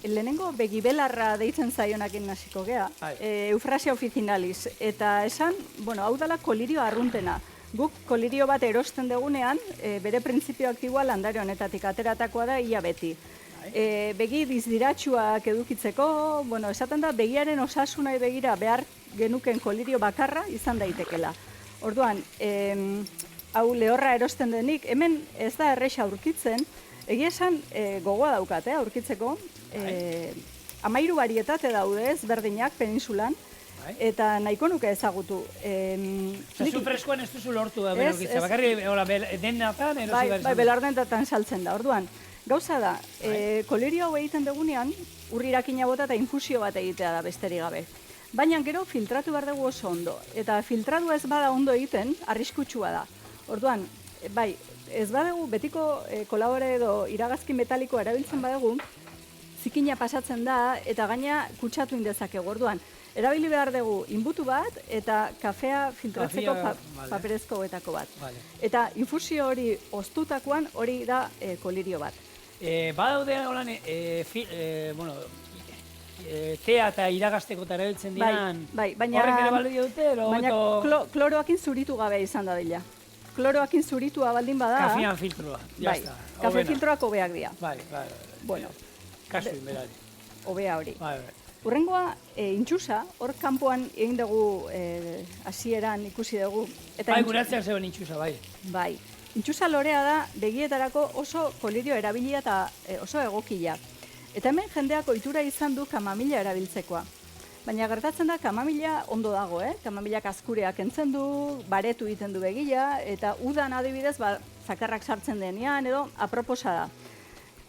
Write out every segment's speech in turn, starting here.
lehenengo begibelarra deitzen zaionakin hasiko gea, eufrasia officinalis, eta esan, bueno, hau dela kolirio arruntena. Guk kolirio bat erosten dugunean, bere printzipio aktiboa landare honetatik ateratakoa da ia beti. Begi dizdiratsuak edukitzeko, bueno, esaten da, begiaren osasunai begira behar genuken kolirio bakarra izan daitekela. Orduan, hau lehorra erosten denik, hemen ez da erresa aurkitzen, egia esan gogoa daukat, aurkitzeko, 13 varietate daude ezberdinak peninsulan, eta nahiko nuke ezagutu. Zu freskoan ez duzu lortu da berokitza, bakarri denatan erosi behar izan. Bai, belardentatan saltzen da, orduan. Gauza da, kolirio hau egiten dugunean, urrirakina bota eta infusio bat egitea da besterik gabe. Baina gero filtratu behar dugu oso ondo, eta filtratu ez bada ondo egiten, arriskutsua da. Orduan, bai, ez badugu betiko kolabore edo iragazki metaliko erabiltzen badugu, zikina pasatzen da eta gaina kutsatu indezakegu. Orduan, erabili behar dugu inbutu bat eta kafea filtratzeko paperezko betako bat. Eta infusio hori oztutakoan hori da kolirio bat. Badaude holan, tea eta iragazteko eta erabiltzen dinan, horrek ere balio dute? Baina kloroakin zuritu gabe izan da dila. Kloroakin zuritua baldin bada... Kafean filtroa, jazta. Kafe filtroak hobeak dira. Bai. Bueno. Kasu inberari. Hobea hori. Urrengoa, intxusa, hor kanpoan egin dugu hasieran ikusi dugu. Bai, guratzeak zegoen intxusa, bai. Bai. Intxusa lorea da begietarako oso kolirio erabilia eta oso egokia. Eta hemen jendeak ohitura izan du kamamila erabiltzekoa. Baina gertatzen da kamamila ondo dago, kamamilak azkureak entzen du, baretu egiten du begia, eta udan adibidez, zakarrak sartzen denean, edo aproposa da.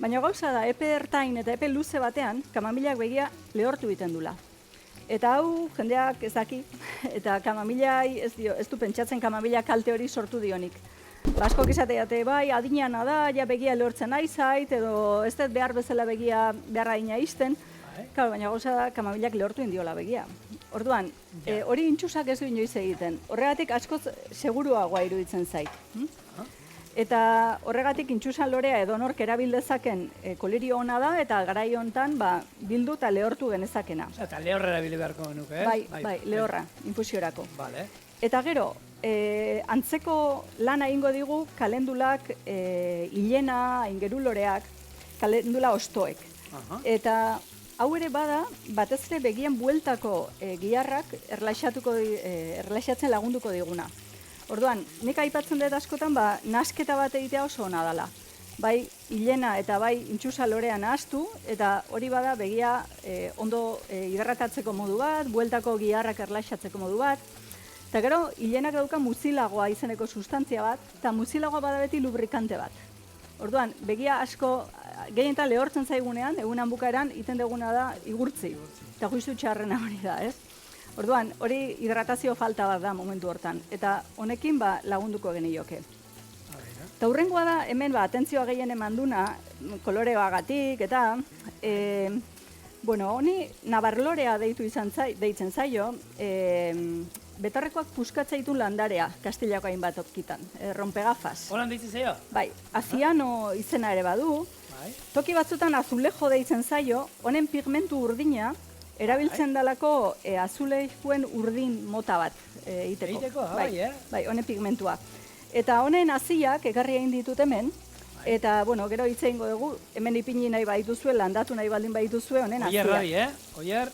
Baina gauza da, epe ertain eta epe luze batean, kamamilak begia lehortu egiten dula. Eta hau, jendeak ez daki, eta kamamilai ez du pentsatzen kamamila kalte hori sortu dionik. Askok izateate, bai, adineana da, ja begia lehortzen nahi zait, edo ez dut behar bezala begia beharra ina izten, baina gauza da, kamamilak lehortu indiola begia. Orduan, hori intxusak ez du inoiz egiten. Horregatik askoz seguruagoa iruditzen zait. Eta horregatik intxusan lorea edonork erabildezaken kolirio ona da, eta garai hontan bildu eta lehortu genezakena. Eta lehorra erabili beharko nuke, Bai, lehorra, infusiorako. Eta gero, antzeko lana egingo digu kalendulak, hilena, aingeruloreak, kalendula ostoek. Eta hau ere bada, batez ere begien bueltako giharrak erlaxatzen lagunduko diguna. Orduan, nik aipatzen dut askotan, nasketa bat egitea oso ona dela. Bai, hilena eta bai intxusa lorea nahaztu, eta hori bada begia ondo hidratatzeko modu bat, bueltako giharrak erlaxatzeko modu bat. Eta gero, hilenak dauka muzilagoa izeneko sustantzia bat, eta muzilagoa bada beti lubrikante bat. Orduan, begia asko, gehienetan lehortzen zaigunean, egunan bukaeran, iten duguna da igurtzi. Eta juizu txarrena hori da, ez? Orduan, hori hidratazio falta bat da momentu hortan, eta honekin lagunduko genioke. Eta hurrengoa da, hemen atentzioa gehien eman duna, koloreoagatik, eta honi nabarlorea deitzen zaio, betarrekoak puskatzea landarea, Kastilako hainbat okitan, rompegafas. Holan deitzen zaio? Bai, aziano izena ere badu, toki batzutan azulejo deitzen zaio, honen pigmentu urdina, erabiltzen dalako azulejuen urdin mota bat egiteko. Egiteko, bai, honen pigmentua. Eta honen haziak ekarri egin ditut hemen, eta, gero hitz egingo dugu, hemen ipini nahi baituzue, landatu nahi baldin baituzue, honen haziak. Oier rabi, Oier?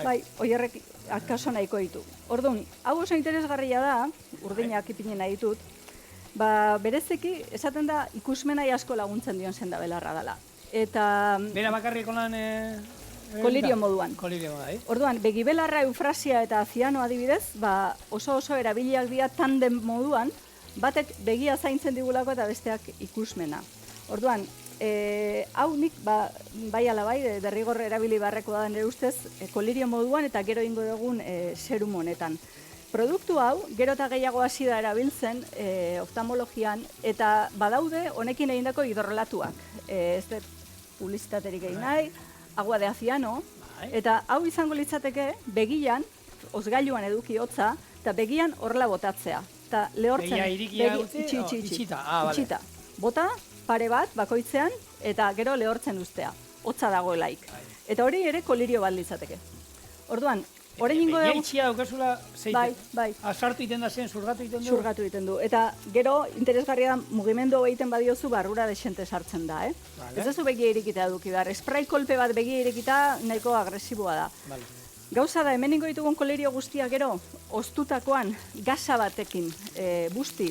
Bai, oierrek akaso nahiko ditu. Orduan, hau oso interesgarria da, urdinak ipini nahi ditut, berezeki, esaten da, ikusmenai asko laguntzen dion senda belarra dela. Eta... Bera bakarrik holan... Kolirio moduan. Orduan, begibelarra, eufrasia eta ziano adibidez, oso erabiliak dira tandem moduan, batek begia zaintzen digulako eta besteak ikusmena. Orduan, hau nik, bai ala bai, derrigor erabili beharreko da nire ustez, kolirio moduan eta gero ingo dugun serum honetan. Produktu hau, gero eta gehiago hasi da erabiltzen oftalmologian, eta badaude honekin egindako hidrolatuak. Ez dut publizitaterik egin nahi, agua de aziano, eta hau izango litzateke begian, osgailuan eduki hotza, eta begian horrela botatzea. Eta lehortzen... Begia irikia gutxi? Itxita. Bota, pare bat, bakoitzean, eta gero lehortzen ustea. hotza dagoelaik. Eta hori ere kolirio bat litzateke. Orduan, orain ingo dugu... Begiaitxia daukazula zeite. Bai. Asartu egiten da zen, zurgatu egiten du? Zurgatu egiten du. Eta gero, interesgarria da, mugimendu egiten badiozu, barrura desente sartzen da, Vale. Ez duzu begia irikita eduki behar. Spray kolpe bat begia irikita nahiko agresiboa da. Vale. Gauza da, hemen ingo ditugun kolirio guztia gero, oztutakoan, gasa batekin busti.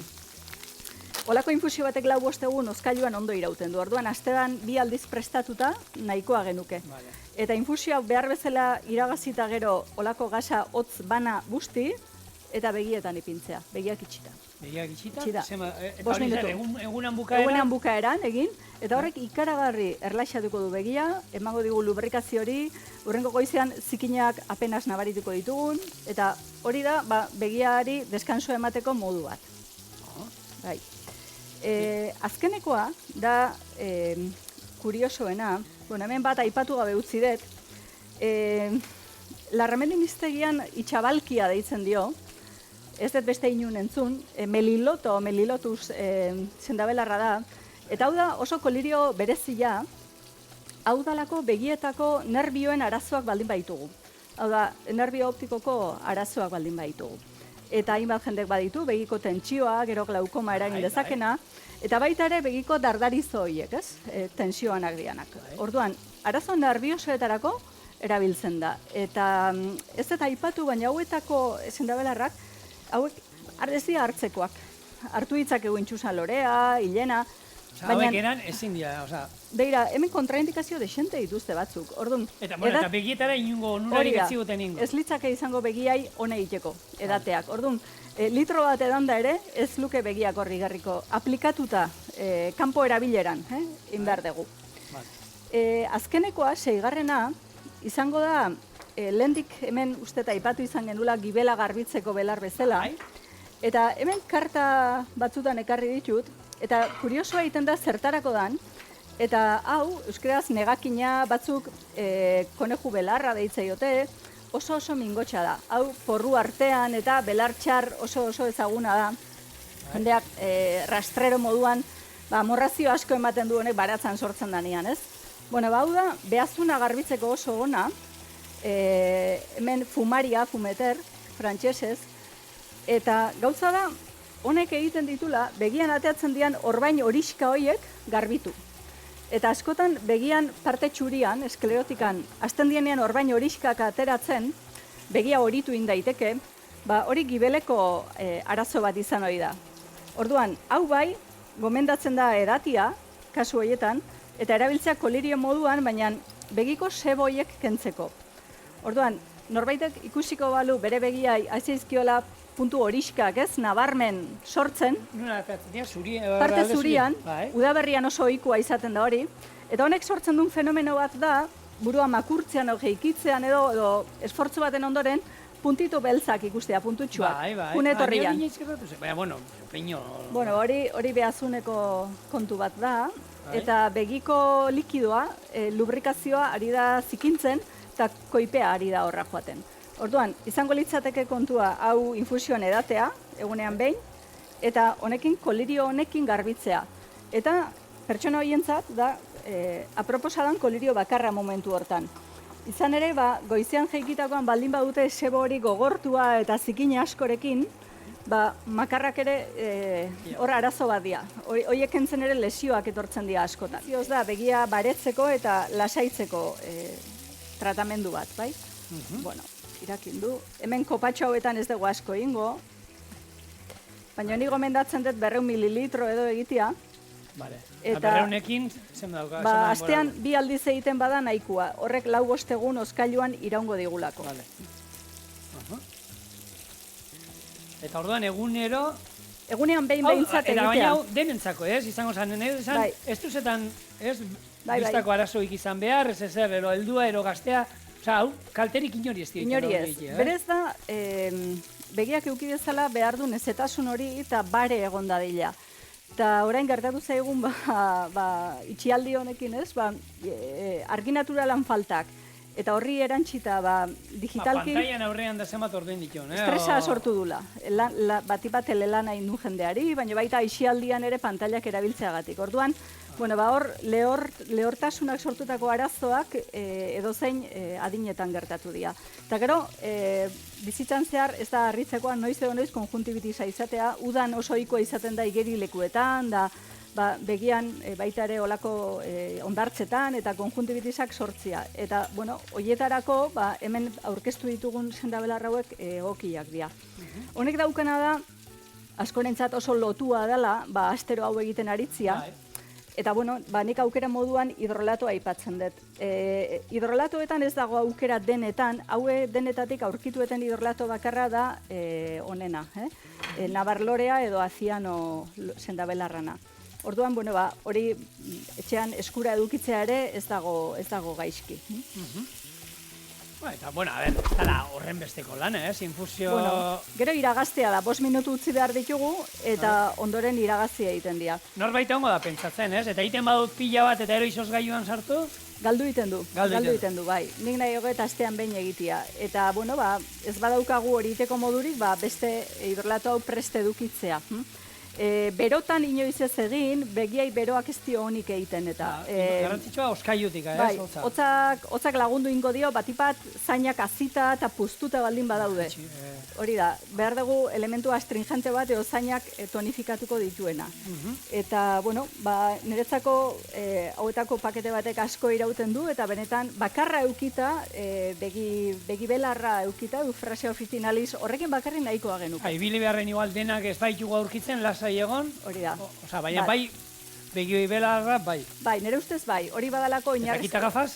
Olako infusio batek 4-5 egun hozkailuan ondo irauten du. Orduan, astean 2 aldiz prestatuta nahikoa genuke. Vale. Eta infusioa behar bezala iragazita gero olako gasa hotz bana busti eta begietan ipintzea, begiak itxita. Begiak itxita? Itxita. Eta hori zen, egunan bukaeran? Egunean bukaeran egin, eta horrek ikaragarri erlaxatuko du begia, emango digu lubrikazio hori, hurrengo goizean zikinak apenas nabarituko ditugun, eta hori da begiari deskanso emateko modu bat. Bai. Azkenekoa da kuriosoena, hemen bat aipatu gabe utzi dut, Larramendi-Miztegian itxabalkia deitzen dio, ez dut beste inun entzun, melilotus zendabelarra da, eta hau da oso kolirio berezia, hau dalako begietako nerbioen arazoak baldin baitugu. Hau da, nerbio optikoko arazoak baldin baitugu. Eta hainbat jendek baditu, begiko tentsioa, gero glaukoma eragin dezakena, eta baita ere begiko dardarizo horiek, tensioanak dianak. Orduan, arazo nerviosoetarako erabiltzen da. Eta ez eta aipatu, baina hauetako zendabelarrak, hauek ardezia hartzekoak. Hartu ditzakegu intxusa lorea, hilena. Hauek eran ezin dira, oza... Beira, hemen kontraindikazio desente dituzte batzuk. Orduan, eta begietara inungo onurarik ez ziguten ingo. Ez litzake izango begiai one egiteko, edateak. Orduan, litro bat edanda ere, ez luke begiak horri garriko. Aplikatuta, kanpo erabileran, inbar dugu. Azkenekoa, 6. izango da, lehendik hemen uste eta aipatu izan genula gibela garbitzeko belar bezala. Eta hemen karta batzutan ekarri ditut, eta kuriosoa egiten da zertarako dan, eta hau, euskeraz negakina batzuk koneju belarra deitzaiote, oso mingotxa da. Hau, porru artean eta belar txar oso ezaguna da. Jendeak rastrero moduan, morrazio asko ematen du honek baratzan sortzen danean, ez? Bueno, hau da, behazuna garbitzeko oso ona, hemen fumaria, fumeter, frantsesez, eta gauza da, honek egiten ditula, begian ateatzen dian orbain horiska horiek garbitu. Eta askotan, begian parte txurian, esklerotikan, azten dienean orbain horiskak ateratzen, begia horitu indaiteke, hori gibeleko arazo bat izan hori da. Orduan, hau bai, gomendatzen da edatia, kasu horietan, eta erabiltzea kolirio moduan, baina begiko seboiek kentzeko. Orduan, norbaitek ikusiko balu bere begiai aizizkiola puntu horiskak, ez, nabarmen sortzen. Parte zurian, udaberrian oso ohikoa izaten da hori. Eta honek sortzen duen fenomeno bat da, burua makurtzean o jeikitzean edo esfortzu baten ondoren, puntitu beltzak ikustea, puntutxuak, punetorrian. Bueno, hori behazuneko kontu bat da, eta begiko likidoa, lubrikazioa ari da zikintzen, eta koipea ari da horra joaten. Orduan, izango litzateke kontua hau infusioan edatea, egunean behin, eta honekin kolirio honekin garbitzea. Eta pertsona horientzat da aproposadan kolirio bakarra momentu hortan. Izan ere, goizean jeikitakoan baldin badute sebo hori gogortua eta zikina askorekin, makarrak ere hor arazo bat dira. Horiek entzen ere lesioak etortzen dira askotan. Zioz da, begia baretzeko eta lasaitzeko tratamendu bat, bai? Bueno, irakin du. Hemen kopatxo hauetan ez dugu asko ingo, baina ni gomendatzen dut 200 mililitro edo egitea. Vale. Eta 200ekin zen dauka? Astean 2 aldiz egiten bada nahikoa. Horrek 4-5 egun hozkailuan iraungo digulako. Vale. Eta orduan egunero... Egunean behintzat egitea. Eta baina denentzako, ez? Izango zanen, ez duzetan, ez? Biztako arazoik izan behar, ez ezer, ero heldua, ero gaztea... Osa, hau, kalterik inori ez dira. Inori ez. Berez da, begiak eukidezala behar du nezetasun hori eta bare egon dadila. Eta orain gertatu zaigun, itxialdi honekin ez, argi naturalan faltak. Eta horri erantxita, digitalki... Pantaian aurrean da zemat orden dikion, Estresa sortu dula. Bati bat elelana indu jendeari, baina baita itxialdian ere pantailak erabiltzeagatik. Orduan, Bueno, hor, lehortasunak sortutako arazoak edozein adinetan gertatu dira. Eta gero, bizitzan zehar ez da harritzekoa noiz edo noiz konjuntibitisa izatea, udan oso ohikoa izaten da igerilekuetan, da begian baita ere olako ondartzetan eta konjuntibitisak sortzia. Eta, bueno, horietarako hemen aurkeztu ditugun sendabelar hauek egokiak dira. Honek daukana da, askorentzat oso lotua dela, astero hau egiten aritzia, eta, bueno, nik aukera moduan hidrolatoa aipatzen dut. Hidrolatoetan ez dago aukera denetan, haue denetatik aurkitueten hidrolato bakarra da onena. Nabarlorea edo aziano sendabelarrana. Orduan, bueno, hori etxean eskura edukitzea ere ez dago gaizki. Eta, bueno, a ver, ez dara horren besteko lan, infusio... Bueno, gero iragaztea da, 5 minutu utzi behar ditugu, eta ondoren iragazia egiten dira. Norbait egongo da pentsatzen, ez? Eta egiten badut pila bat eta ero izozgailuan sartu? Galdu egiten du, bai. Nik nahi hoget astean behin egitea. Eta, bueno, ez badaukagu hori iteko modurik, beste hidrolato hau preste edukitzea. Berotan inoiz ez egin, begiai beroak ez dio honik egiten eta... Garrantzitsua oskailutik, ez? Bai, hotzak lagundu ingo dio, batipat zainak azita eta puztuta baldin badaude. Hori da, behar dugu elementu astringente bat edo zainak tonifikatuko dituena. Eta, bueno, niretzako hauetako pakete batek asko irauten du, eta benetan bakarra eukita, begi belarra eukita, eufrasia officinalis, horrekin bakarri nahikoa genuke. Ibili beharren igual denak ez baitugu aurkitzen, egon, oza, baina bai, begioi belarra, bai. Bai, nire ustez bai, hori badalako oinarrizko. Eta kitagafaz?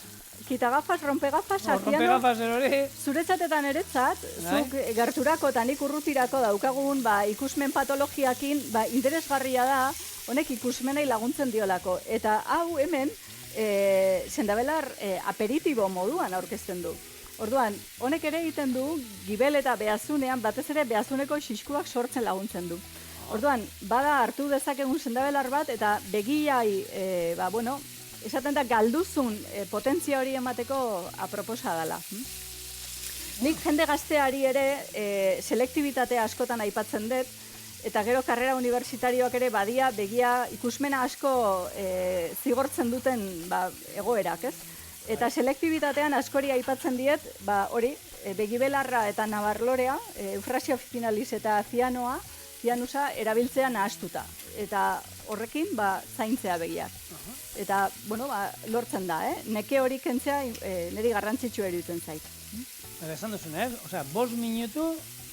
Kitagafaz, rompegafaz, rompegafaz, erori. Zuretzat eta niretzat, zuk gerturako eta nik urrutirako daukagun, ikusmen patologiakin, interesgarria da, honek ikusmenei laguntzen diolako. Eta hau hemen, sendabelar aperitibo moduan aurkezten du. Orduan, honek ere egiten du, gibel eta behazunean, batez ere behazuneko xiskuak sortzen laguntzen du. Orduan, bada hartu dezakegun sendabelar bat, eta begiai, esaten da galduzun potentzia hori emateko aproposa dela. Nik jende gazteari ere selektibitatea askotan aipatzen dut, eta gero karrera unibertsitarioak ere badia begia ikusmena asko zigortzen duten egoerak, ez? Eta selektibitatean askori aipatzen diet, hori, begibelarra eta nabarlorea, eufrasia officinalis eta zianusa erabiltzea nahastuta. Eta horrekin, zaintzea begiak. Eta, bueno, lortzen da, neke hori kentzea niri garrantzitsu eruditzen zait. Esan duzun, Osea, 5 minutu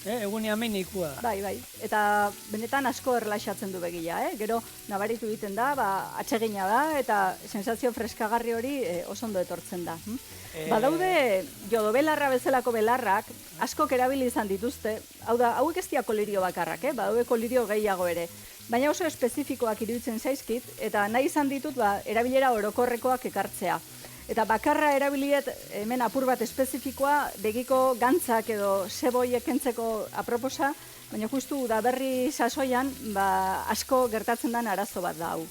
egunean behin ikua da. Bai. Eta benetan asko erlaxatzen du begia, Gero, nabaritu egiten da, atsegina da, eta sensazio freskagarri hori oso ondo etortzen da. Badaude, jodobelarra bezalako belarrak, askok erabili izan dituzte, hauek ez dira kolirio bakarrak, badaude kolirio gehiago ere. Baina oso espezifikoak iruditzen zaizkit, eta nahi izan ditut erabilera orokorrekoak ekartzea. Eta bakarra erabiliet hemen apur bat espezifikoa, begiko gantzak edo seboiek kentzeko aproposa, baina justu da berri sasoian asko gertatzen den arazo bat da hau.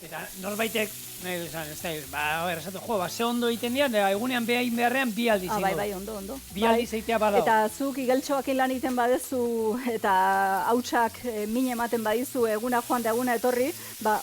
Eta norbaitek, ze ondo egiten dira, egunean behain beharrean bi aldiz ingo. Bai, ondo. Bi aldiz eitea badao. Eta zuk igeltxoakin lan egiten badezu eta hautsak min ematen badizu eguna joan da eguna etorri,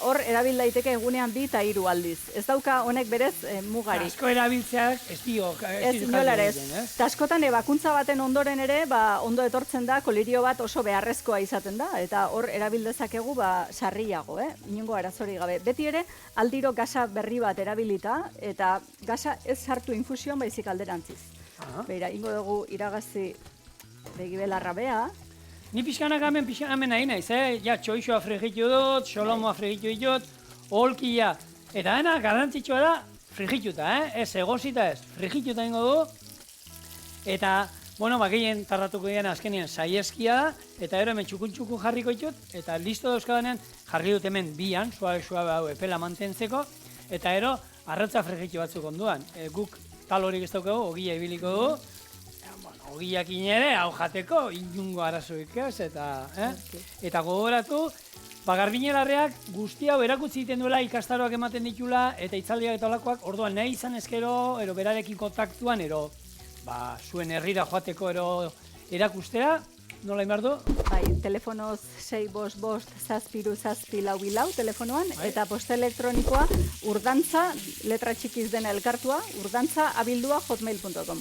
hor erabil daiteke egunean 2 eta 3 aldiz. Ez dauka honek berez mugari. Asko erabiltzeak ez dio. Ez inolarez. Eta askotan ebakuntza baten ondoren ere, ondo etortzen da, kolirio bat oso beharrezkoa izaten da, eta hor erabil dezakegu sarriago, inongo arazori gabe. Beti ere, aldiro gasa berri bat erabilita, eta gasa ez sartu infusioan baizik alderantziz. Beira, ingo dugu iragazi begibelarra bea. Ni pixkanak hemen nahi naiz, ja txoixoa frigitu dut, xolomoa frigitu ditut, holkia. Eta dena, garrantzitsua da, frigituta, ez egosita ez, frigituta ingo du. Eta, bueno, gehien tarratuko dian azkenien saieskia da, eta gero hemen txukun jarriko ditut, eta listo dauzkadanean jarri dut hemen bian, suabe hau epela mantentzeko, eta gero arratza frigitu batzuk onduan. Guk tal horik ez daukagu, ogia ibiliko du, ogiakin ere, hau jateko, inungo arazoik ez, eta gogoratu, garbinelarreak guzti hau erakutsi egiten duela ikastaroak ematen ditula, eta itzaldiak eta olakoak, orduan nahi izan ezkero, berarekin kontaktuan, zuen herrira joateko erakustera, nola inbardu? Bai, telefonoz 655-734-444 telefonoan, eta posta elektronikoa urdantza, letra txikiz dena elkartua, urdantza abildua hotmail.com.